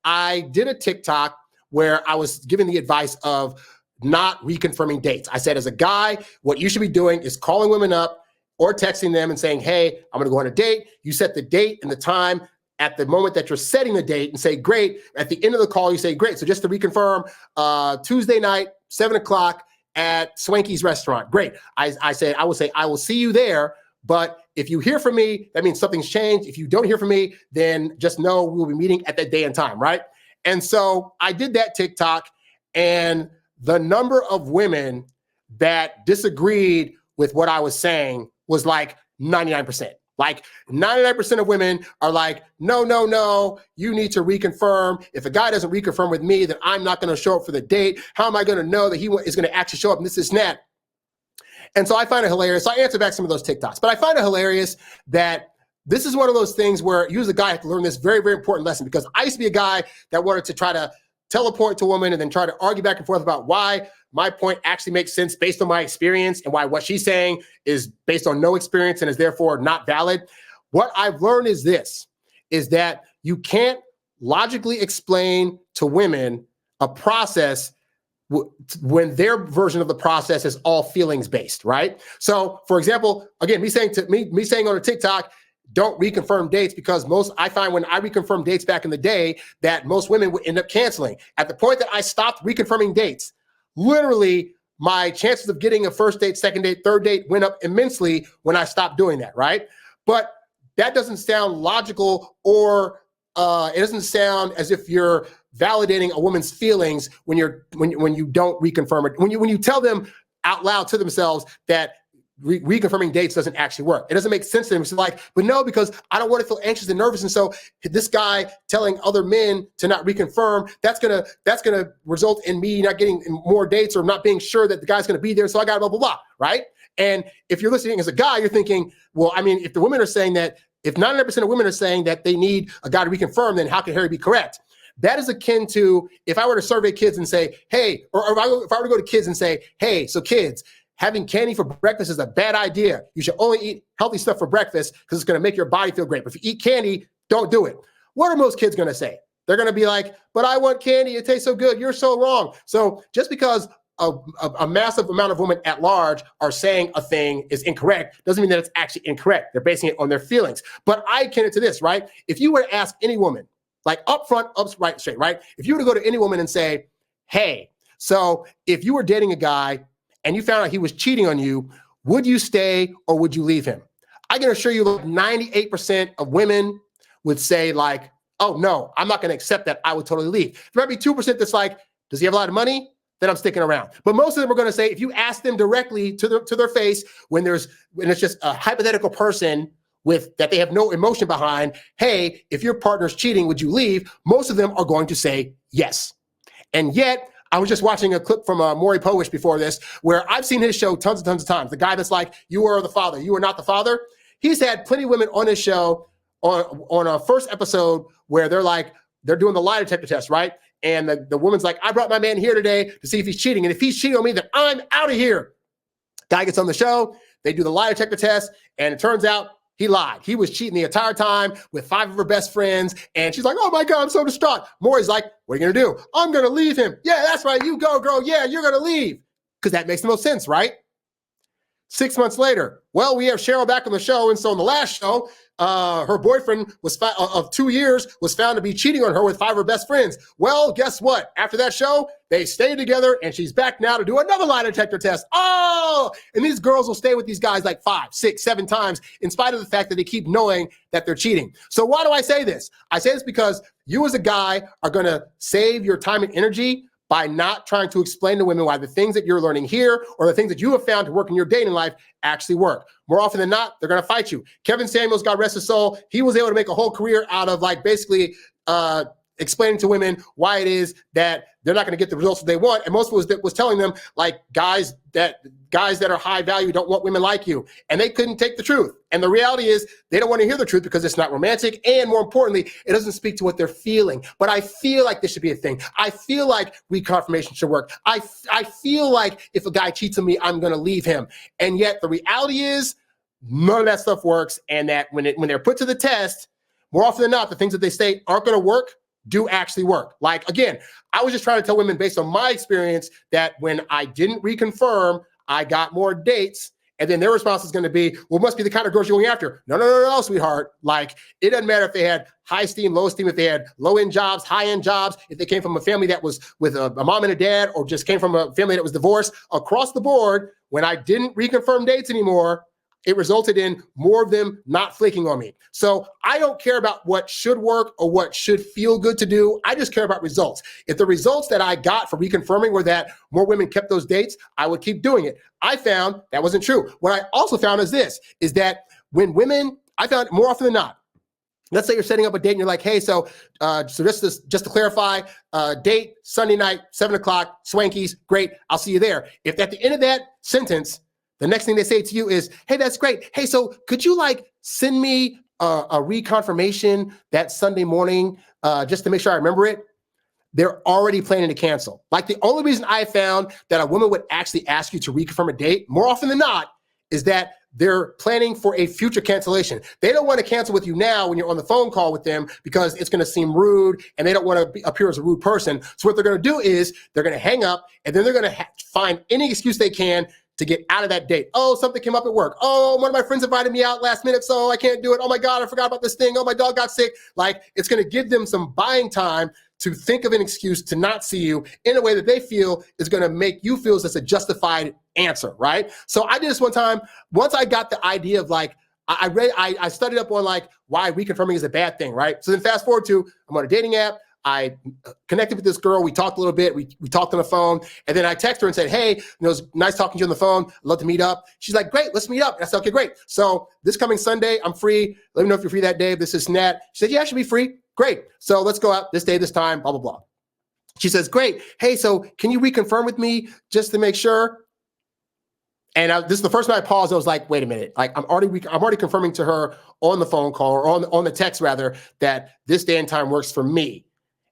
I did a TikTok where I was giving the advice of not reconfirming dates. I said, as a guy, what you should be doing is calling women up or texting them and saying, hey, I'm going to go on a date. You set the date and the time at the moment that you're setting the date and say, great. At the end of the call, you say, great. So just to reconfirm, Tuesday night, 7:00 at Swanky's restaurant. Great. I will say, I will see you there. But if you hear from me, that means something's changed. If you don't hear from me, then just know we will be meeting at that day and time, right? And so I did that TikTok, and the number of women that disagreed with what I was saying was like 99%. Like 99% of women are like, no, you need to reconfirm. If a guy doesn't reconfirm with me, then I'm not going to show up for the date. How am I going to know that he is going to actually show up and this and that? And so I find it hilarious. So I answer back some of those TikToks, but I find it hilarious that this is one of those things where you as a guy have to learn this very, very important lesson, because I used to be a guy that wanted to try to tell a point to a woman and then try to argue back and forth about why my point actually makes sense based on my experience and why what she's saying is based on no experience and is therefore not valid. What I've learned is this, is that you can't logically explain to women a process when their version of the process is all feelings based, right? So for example, again, me saying on a TikTok, don't reconfirm dates, because I find when I reconfirm dates back in the day that most women would end up canceling. At the point that I stopped reconfirming dates, literally my chances of getting a first date, second date, third date went up immensely when I stopped doing that, right? But that doesn't sound logical, or it doesn't sound as if you're validating a woman's feelings when you don't reconfirm it. When you tell them out loud to themselves that reconfirming dates doesn't actually work. It doesn't make sense to them. It's like, but no, because I don't want to feel anxious and nervous. And so this guy telling other men to not reconfirm, that's gonna result in me not getting more dates or not being sure that the guy's gonna be there. So I got blah, blah, blah, right? And if you're listening as a guy, you're thinking, well, I mean, if the women are saying that, if 99% of women are saying that they need a guy to reconfirm, then how can Harry be correct? That is akin to if I were to survey kids and say, hey, or if I were to go to kids and say, hey, so kids, having candy for breakfast is a bad idea. You should only eat healthy stuff for breakfast because it's going to make your body feel great. But if you eat candy, don't do it. What are most kids going to say? They're going to be like, but I want candy. It tastes so good. You're so wrong. So just because a massive amount of women at large are saying a thing is incorrect doesn't mean that it's actually incorrect. They're basing it on their feelings. But I akin it to this, right? If you were to ask any woman, like straight, right? If you were to go to any woman and say, hey, so if you were dating a guy and you found out he was cheating on you, would you stay or would you leave him? I can assure you like 98% of women would say like, oh no, I'm not going to accept that. I would totally leave. There might be 2% that's like, does he have a lot of money? Then I'm sticking around. But most of them are going to say, if you ask them directly to their face, when it's just a hypothetical person that they have no emotion behind, hey, if your partner's cheating, would you leave? Most of them are going to say yes. And yet, I was just watching a clip from Maury Povich before this, where I've seen his show tons and tons of times. The guy that's like, you are the father, you are not the father. He's had plenty of women on his show on a first episode where they're doing the lie detector test, right? And the woman's like, I brought my man here today to see if he's cheating. And if he's cheating on me, then I'm out of here. Guy gets on the show, they do the lie detector test, and it turns out he lied. He was cheating the entire time with 5 of her best friends. And she's like, oh my God, I'm so distraught. Maury's like, what are you going to do? I'm going to leave him. Yeah, that's right. You go, girl. Yeah, you're going to leave. Because that makes the most sense, right? 6 months later, well, we have Cheryl back on the show. And so in the last show, her boyfriend of 2 years was found to be cheating on her with 5 of her best friends. Well, guess what? After that show, they stayed together and she's back now to do another lie detector test. Oh, and these girls will stay with these guys like 5, 6, 7 times in spite of the fact that they keep knowing that they're cheating. So why do I say this? I say this because you as a guy are going to save your time and energy by not trying to explain to women why the things that you're learning here or the things that you have found to work in your dating life actually work. More often than not, they're going to fight you. Kevin Samuels, God rest his soul, he was able to make a whole career out of like basically explaining to women why it is that they're not going to get the results that they want. And most of it was telling them like guys that are high value don't want women like you. And they couldn't take the truth. And the reality is they don't want to hear the truth because it's not romantic. And more importantly, it doesn't speak to what they're feeling. But I feel like this should be a thing. I feel like reconfirmation should work. I feel like if a guy cheats on me, I'm going to leave him. And yet the reality is none of that stuff works. And that when they're put to the test, more often than not, the things that they say aren't going to work. do actually work. Like, again, I was just trying to tell women based on my experience that when I didn't reconfirm, I got more dates. And then their response is going to be, well, it must be the kind of girls you're going after. No, sweetheart. Like, it doesn't matter if they had high esteem, low esteem, if they had low-end jobs, high-end jobs, if they came from a family that was with a mom and a dad, or just came from a family that was divorced. Across the board, when I didn't reconfirm dates anymore, it resulted in more of them not flaking on me. So I don't care about what should work or what should feel good to do. I just care about results. If the results that I got for reconfirming were that more women kept those dates, I would keep doing it. I found that wasn't true. What I also found is that when women, I found more often than not, let's say you're setting up a date and you're like, hey, so just to clarify, date Sunday night, 7 o'clock, Swankies, great, I'll see you there. If at the end of that sentence, the next thing they say to you is, hey, that's great. Hey, so could you send me a reconfirmation that Sunday morning just to make sure I remember it? They're already planning to cancel. Like, the only reason I found that a woman would actually ask you to reconfirm a date, more often than not, is that they're planning for a future cancellation. They don't want to cancel with you now when you're on the phone call with them because it's going to seem rude and they don't want to appear as a rude person. So what they're going to do is they're going to hang up and then they're going to find any excuse they can to get out of that date. Oh, something came up at work. Oh, one of my friends invited me out last minute, so I can't do it. Oh my God, I forgot about this thing. Oh, my dog got sick. Like, it's going to give them some buying time to think of an excuse to not see you in a way that they feel is going to make you feel as a justified answer, right? So I did this one time. Once I got the idea of I studied up on why reconfirming is a bad thing, right? So then fast forward to, I'm on a dating app. I connected with this girl. We talked a little bit. We talked on the phone. And then I texted her and said, hey, it was nice talking to you on the phone. I'd love to meet up. She's like, great, let's meet up. And I said, okay, great. So this coming Sunday, I'm free. Let me know if you're free that day. This is Nat. She said, yeah, I should be free. Great. So let's go out this day, this time, blah, blah, blah. She says, great. Hey, so can you reconfirm with me just to make sure? And this is the first time I paused. I was like, wait a minute. Like, I'm already confirming to her on the phone call or on the text rather that this day and time works for me.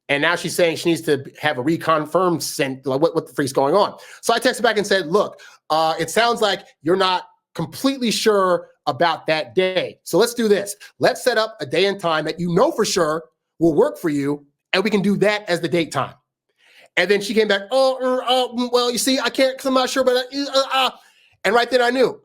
And now she's saying she needs to have a reconfirm sent. Like, what the freak's going on? So I texted back and said, look, it sounds like you're not completely sure about that day. So let's do this. Let's set up a day and time that you know for sure will work for you, and we can do that as the date time. And then she came back, well, you see, I can't because I'm not sure, but and right then I knew,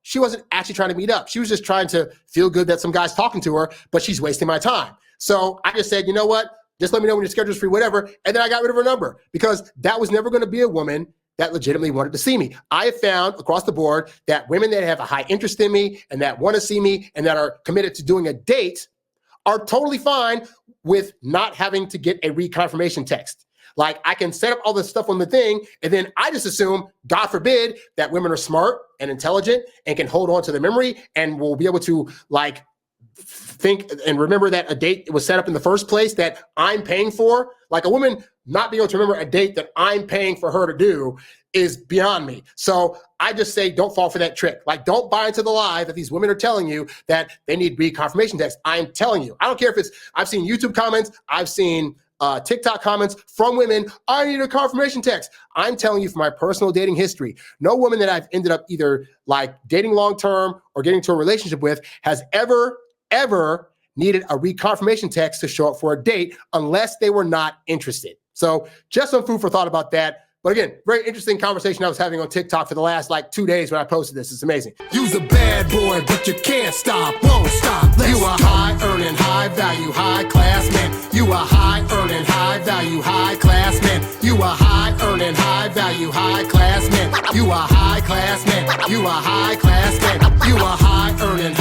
she wasn't actually trying to meet up. She was just trying to feel good that some guy's talking to her, but she's wasting my time. So I just said, you know what? Just let me know when your schedule's free, whatever. And then I got rid of her number because that was never going to be a woman that legitimately wanted to see me. I have found across the board that women that have a high interest in me and that want to see me and that are committed to doing a date are totally fine with not having to get a reconfirmation text. Like, I can set up all this stuff on the thing, and then I just assume, God forbid, that women are smart and intelligent and can hold on to their memory and will be able to think and remember that a date was set up in the first place that I'm paying for. Like, a woman not being able to remember a date that I'm paying for her to do is beyond me. So I just say, don't fall for that trick. Like, don't buy into the lie that these women are telling you that they need reconfirmation text. I'm telling you, I don't care if I've seen YouTube comments, I've seen TikTok comments from women, I need a confirmation text. I'm telling you from my personal dating history, no woman that I've ended up either dating long-term or getting into a relationship with has ever needed a reconfirmation text to show up for a date unless they were not interested. So just some food for thought about that. But again, very interesting conversation I was having on TikTok for the last 2 days when I posted this. It's amazing. You's a bad boy, but you can't stop, won't stop. You a high earning, high value, high class man. You a high earning, high value, high class man. You a high earning, high value, high class man. You a high class man. You a high class man. You a high earning,